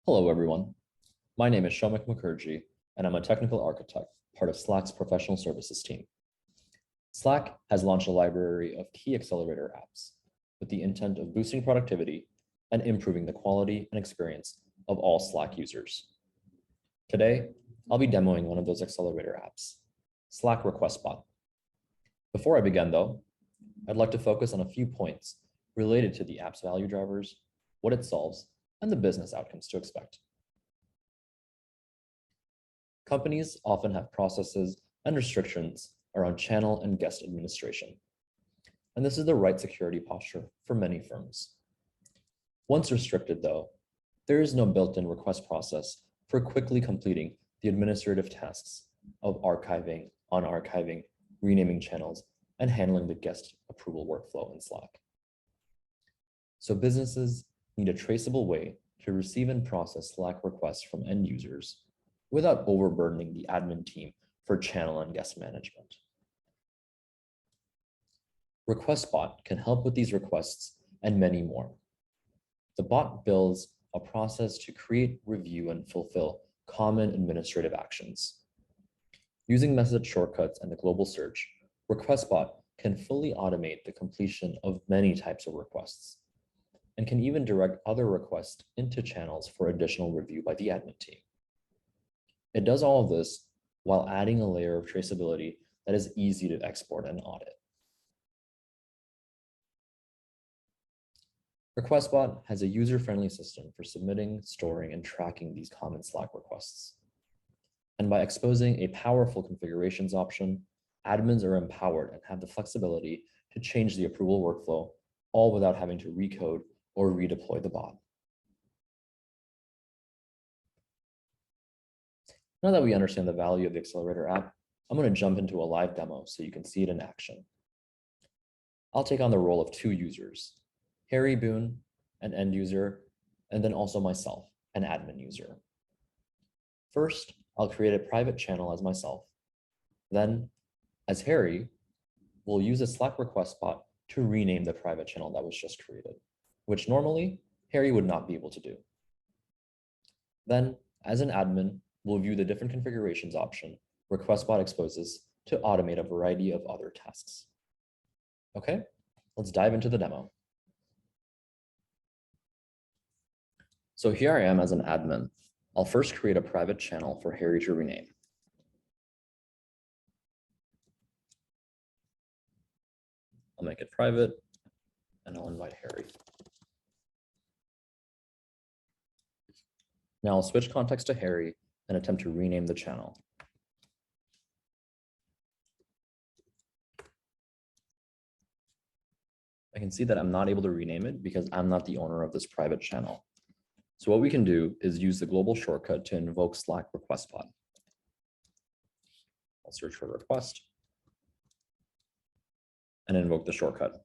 Hello, everyone. My name is Shomik Mukherjee, and I'm a technical architect, part of Slack's professional services team. Slack has launched a library of key accelerator apps with the intent of boosting productivity and improving the quality and experience of all Slack users. Today, I'll be demoing one of those accelerator apps, Slack Request Bot. Before I begin, though, I'd like to focus on a few points related to the app's value drivers, what it solves, and the business outcomes to expect. Companies often have processes and restrictions around channel and guest administration, and this is the right security posture for many firms. Once restricted, though, there is no built-in request process for quickly completing the administrative tasks of archiving, unarchiving, renaming channels, and handling the guest approval workflow in Slack. So businesses need a traceable way to receive and process Slack requests from end users without overburdening the admin team for channel and guest management. Request Bot can help with these requests and many more. The bot builds a process to create, review, and fulfill common administrative actions. Using message shortcuts and the global search, Request Bot can fully automate the completion of many types of requests, and can even direct other requests into channels for additional review by the admin team. It does all of this while adding a layer of traceability that is easy to export and audit. RequestBot has a user-friendly system for submitting, storing, and tracking these common Slack requests. And by exposing a powerful configurations option, admins are empowered and have the flexibility to change the approval workflow, all without having to recode or redeploy the bot. Now that we understand the value of the accelerator app, I'm going to jump into a live demo so you can see it in action. I'll take on the role of two users, Harry Boone, an end user, and then also myself, an admin user. First, I'll create a private channel as myself. Then, as Harry, we'll use a Slack request bot to rename the private channel that was just created, which normally Harry would not be able to do. Then, as an admin, we'll view the different configurations option RequestBot exposes to automate a variety of other tasks. Okay, let's dive into the demo. So here I am as an admin. I'll first create a private channel for Harry to rename. I'll make it private, and I'll invite Harry. Now I'll switch context to Harry and attempt to rename the channel. I can see that I'm not able to rename it because I'm not the owner of this private channel. So what we can do is use the global shortcut to invoke Slack request bot. I'll search for request and invoke the shortcut.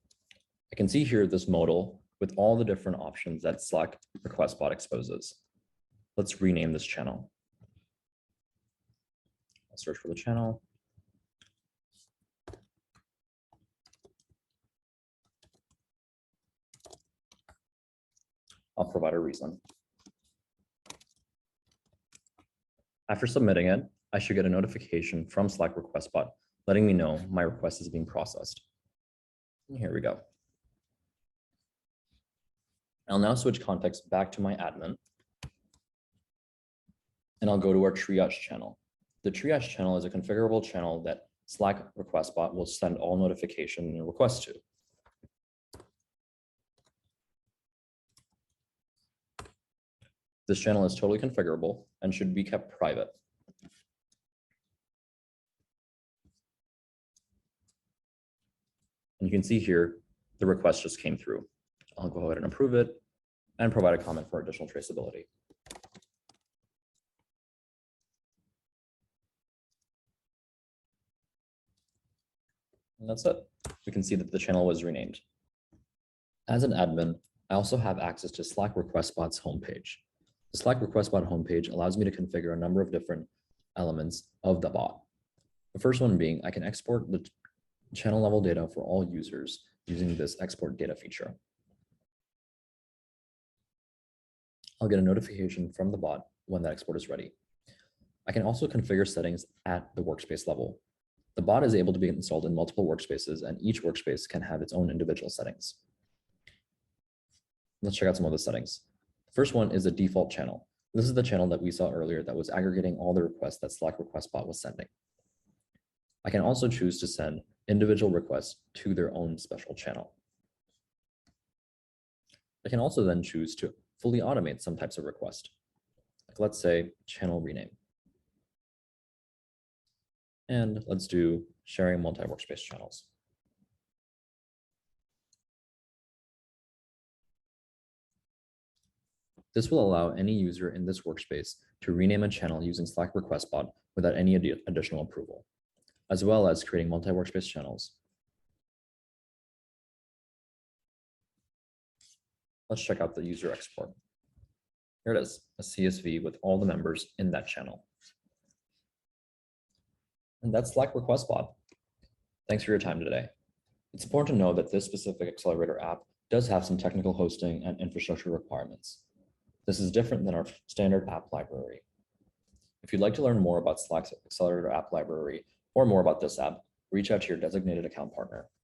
I can see here this modal with all the different options that Slack request bot exposes. Let's rename this channel. I'll search for the channel. I'll provide a reason. After submitting it, I should get a notification from Slack request bot letting me know my request is being processed. And here we go. I'll now switch context back to my admin, and I'll go to our triage channel. The triage channel is a configurable channel that Slack request bot will send all notification and requests to. This channel is totally configurable and should be kept private. And you can see here, the request just came through. I'll go ahead and approve it and provide a comment for additional traceability. And that's it. We can see that the channel was renamed. As an admin, I also have access to Slack request bot's homepage. The Slack request bot homepage allows me to configure a number of different elements of the bot. The first one being I can export the channel level data for all users using this export data feature. I'll get a notification from the bot when that export is ready. I can also configure settings at the workspace level. The bot is able to be installed in multiple workspaces, and each workspace can have its own individual settings. Let's check out some of the settings. The first one is a default channel. This is the channel that we saw earlier that was aggregating all the requests that Slack request bot was sending. I can also choose to send individual requests to their own special channel. I can also then choose to fully automate some types of request. Like let's say channel rename. And let's do sharing multi-workspace channels. This will allow any user in this workspace to rename a channel using Slack request bot without any additional approval, as well as creating multi-workspace channels. Let's check out the user export. Here it is, a CSV with all the members in that channel. And that's Slack request bot. Thanks for your time today. It's important to know that this specific accelerator app does have some technical hosting and infrastructure requirements. This is different than our standard app library. If you'd like to learn more about Slack's accelerator app library or more about this app, reach out to your designated account partner.